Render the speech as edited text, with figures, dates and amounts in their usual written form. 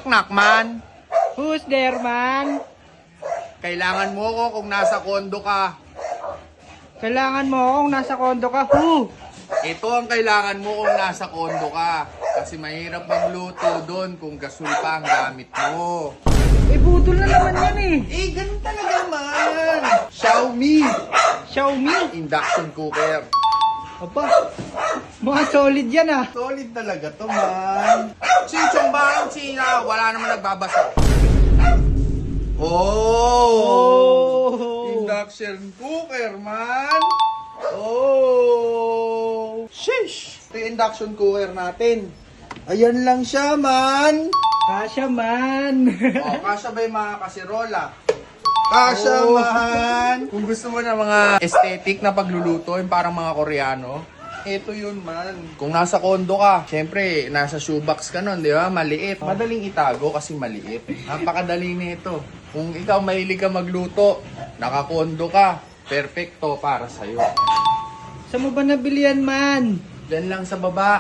knock man. Who's there, man? Kailangan mo ko kung nasa kondo ka. Kailangan mo kung nasa kondo ka. Who? Ito ang kailangan mo kung nasa kondo ka. Kasi mahirap magluto doon kung gasol pa ang gamit mo. Eh, budol na naman yan eh. Eh, ganun talaga man. Xiaomi Xiaomi. induction cooker. Aba, mga solid yan ah. Solid talaga to man. Chichong bang China, wala naman nagbabasa. Oh! Induction cooker man. Oh! Sheesh! Ito yung induction cooker natin. Ayan lang siya man. Kasya man. Oh, kasya ba yung mga kasirola? Kasya man. Kung gusto mo na mga aesthetic na pagluluto, yung parang mga Koreano, ito yun man. Kung nasa kondo ka, syempre, nasa shoebox ka nun, di ba? Maliit. Madaling itago kasi maliit. Napakadali nito. Kung ikaw mahilig ka magluto, nakakondo ka, perfecto para sa'yo. Saan mo ba nabili yan, man? Diyan lang sa baba.